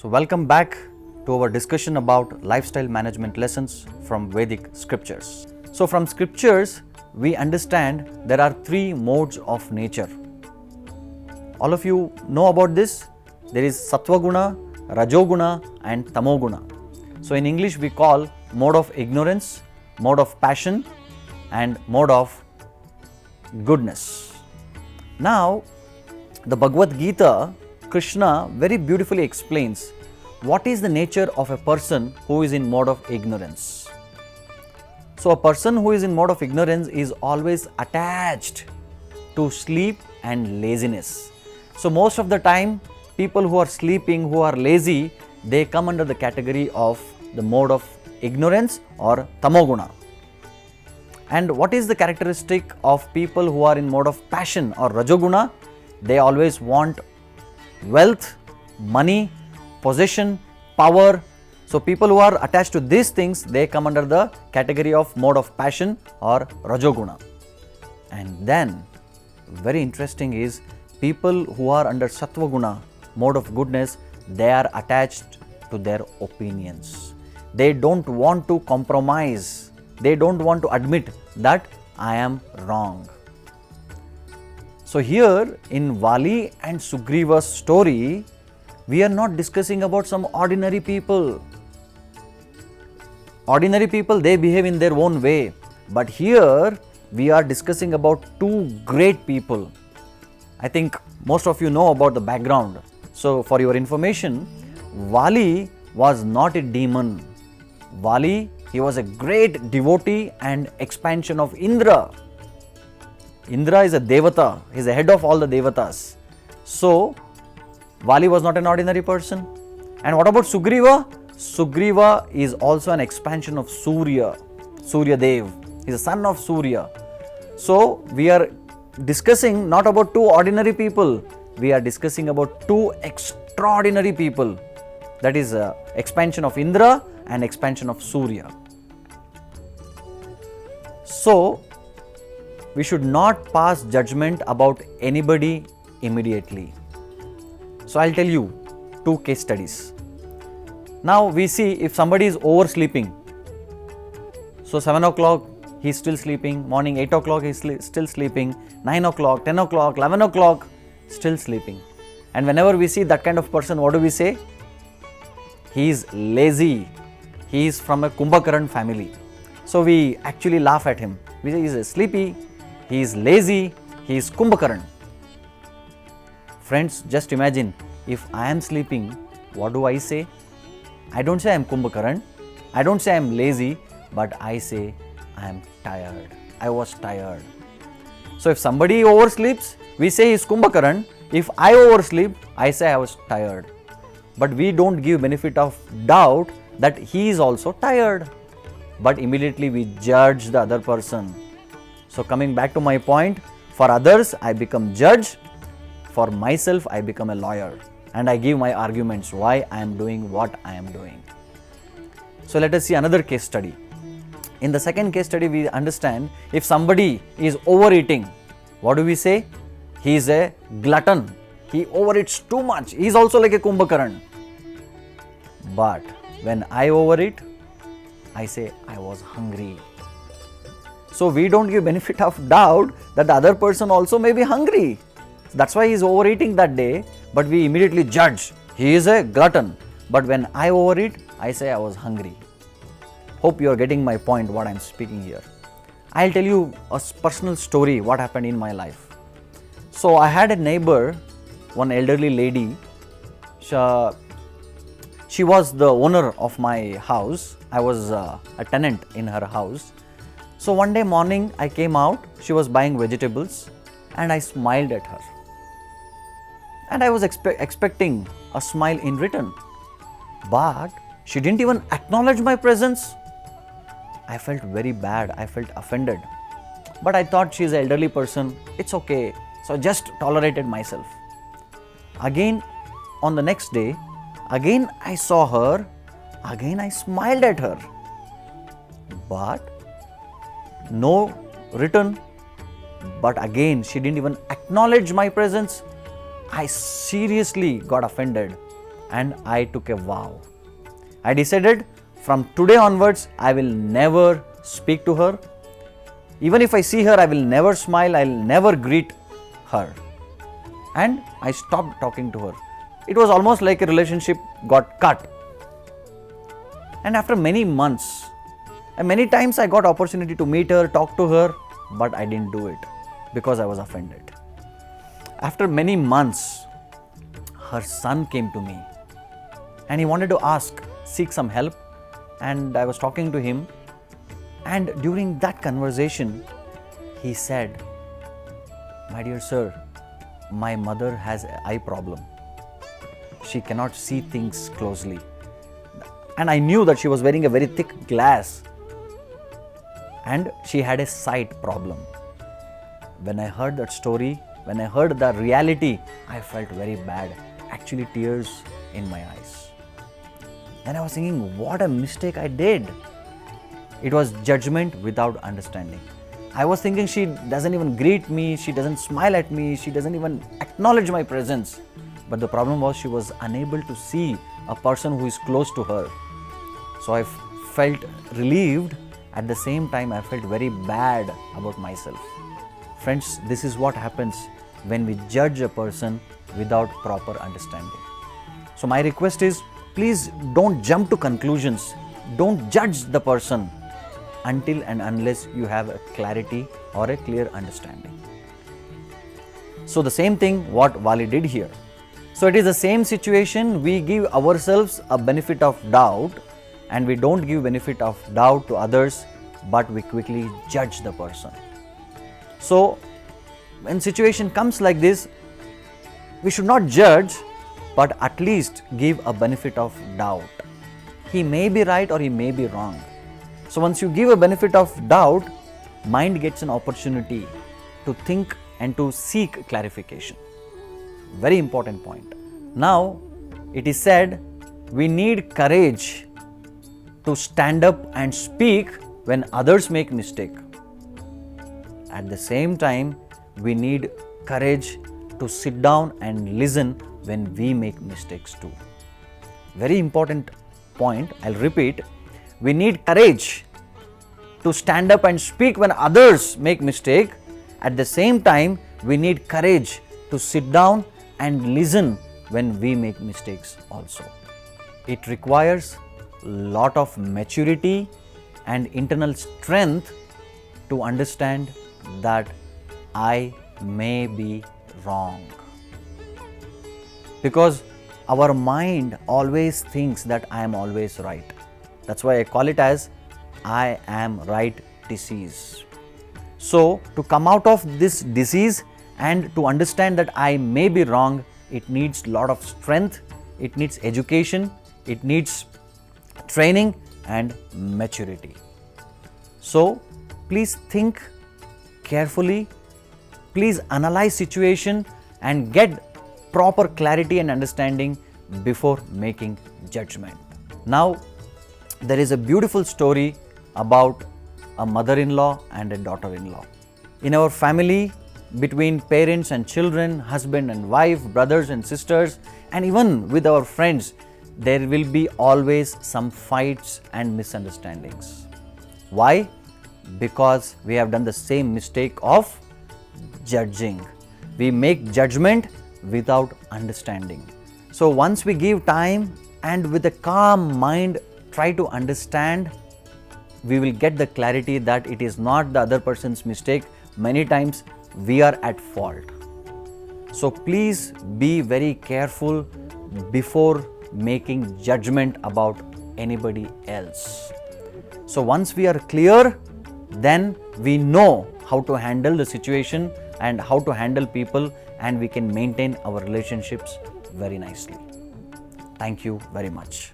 welcome back to our discussion about lifestyle management lessons from Vedic scriptures. So, from scriptures, we understand there are three modes of nature. All of you know about this. There is Sattva-guna, Rajoguna, and Tamoguna. So, in English, we call mode of ignorance, mode of passion, and mode of goodness. Now, the Bhagavad Gita, Krishna very beautifully explains what is the nature of a person who is in mode of ignorance. So, a person who is in mode of ignorance is always attached to sleep and laziness. So, most of the time, people who are sleeping, who are lazy, they come under the category of the mode of ignorance or Tamoguna. And what is the characteristic of people who are in mode of passion or Rajoguna? They always want wealth, money, possession, power. So, people who are attached to these things, they come under the category of mode of passion or Rajoguna. And then, very interesting is people who are under Sattva-guna, mode of goodness, they are attached to their opinions. They don't want to compromise. They don't want to admit that I am wrong. So, here in Vali and Sugriva's story, we are not discussing about some ordinary people. Ordinary people, they behave in their own way. But here, we are discussing about two great people. I think most of you know about the background. So, for your information, Vali was not a demon. Vali, he was a great devotee and expansion of Indra. Indra is a Devata, he is the head of all the Devatas. So, Vali was not an ordinary person. And what about Sugriva? Sugriva is also an expansion of Surya, Surya Dev. He is a son of Surya. So, we are discussing not about two ordinary people, we are discussing about two extraordinary people. That is expansion of Indra and expansion of Surya. So, we should not pass judgment about anybody immediately. So, I will tell you two case studies. Now, we see if somebody is oversleeping. So, 7 o'clock he is still sleeping, morning 8 o'clock he is still sleeping, 9 o'clock, 10 o'clock, 11 o'clock still sleeping. And whenever we see that kind of person, what do we say? He is lazy. He is from a Kumbhakaran family. So, we actually laugh at him. We say he is sleepy, he is lazy, he is Kumbhakaran. Friends, just imagine, if I am sleeping, what do I say? I don't say I am Kumbhakaran, I don't say I am lazy, but I say I am tired. I was tired. So, if somebody oversleeps, we say he is Kumbhakaran. If I oversleep, I say I was tired. But we don't give benefit of doubt that he is also tired. But immediately we judge the other person. So, coming back to my point, for others I become judge, for myself I become a lawyer and I give my arguments why I am doing what I am doing. So, let us see another case study. In the second case study, we understand if somebody is overeating, what do we say? He is a glutton. He overeats too much. He is also like a Kumbhakaran. But when I overeat, I say I was hungry. So, we don't give benefit of doubt that the other person also may be hungry. That's why he is overeating that day, but we immediately judge. He is a glutton. But when I overeat, I say I was hungry. Hope you are getting my point, what I am speaking here. I will tell you a personal story, what happened in my life. So, I had a neighbor, one elderly lady. She was the owner of my house. I was a tenant in her house. So, one day morning I came out, she was buying vegetables and I smiled at her. And I was expecting a smile in return. But she didn't even acknowledge my presence. I felt very bad, I felt offended. But I thought she is an elderly person, it's okay. So, just tolerated myself. Again, on the next day, again I saw her, again I smiled at her. But no return. But again, she didn't even acknowledge my presence. I seriously got offended. and I took a vow. I decided from today onwards, I will never speak to her. Even if I see her, I will never smile, I will never greet her. And I stopped talking to her. It was almost like a relationship got cut. And after many months, and many times I got opportunity to meet her, talk to her, but I didn't do it because I was offended. After many months, her son came to me and he wanted to seek some help, and I was talking to him, and during that conversation, he said, "My dear sir, my mother has an eye problem. She cannot see things closely." And I knew that she was wearing a very thick glass and she had a sight problem. When I heard that story, when I heard the reality, I felt very bad. Actually, tears in my eyes. And I was thinking, what a mistake I did. It was judgment without understanding. I was thinking she doesn't even greet me, she doesn't smile at me, she doesn't even acknowledge my presence. But the problem was she was unable to see a person who is close to her. So I felt relieved. At the same time, I felt very bad about myself. Friends, this is what happens when we judge a person without proper understanding. So my request is, please don't jump to conclusions. Don't judge the person until and unless you have a clarity or a clear understanding. So the same thing what Vali did here. So it is the same situation. We give ourselves a benefit of doubt and we don't give benefit of doubt to others, but we quickly judge the person. So when situation comes like this, we should not judge, but at least give a benefit of doubt. He may be right or he may be wrong. So once you give a benefit of doubt, mind gets an opportunity to think and to seek clarification. Very important point. Now, it is said we need courage to stand up and speak when others make mistake. At the same time, we need courage to sit down and listen when we make mistakes too. Very important point, I'll repeat. We need courage to stand up and speak when others make mistake. At the same time, we need courage to sit down and listen when we make mistakes also. It requires a lot of maturity and internal strength to understand that I may be wrong. Because our mind always thinks that I am always right. That's why I call it as I am right disease. So to come out of this disease and to understand that I may be wrong, it needs a lot of strength, it needs education, it needs training and maturity. So please think carefully, please analyze situation and get proper clarity and understanding before making judgment. Now, there is a beautiful story about a mother-in-law and a daughter-in-law. In our family, between parents and children, husband and wife, brothers and sisters, and even with our friends, there will be always some fights and misunderstandings. Why? Because we have done the same mistake of judging. We make judgment without understanding. So once we give time and with a calm mind try to understand, we will get the clarity that it is not the other person's mistake. Many times we are at fault. So please be very careful before making judgment about anybody else. So once we are clear, then we know how to handle the situation and how to handle people, and we can maintain our relationships very nicely. Thank you very much.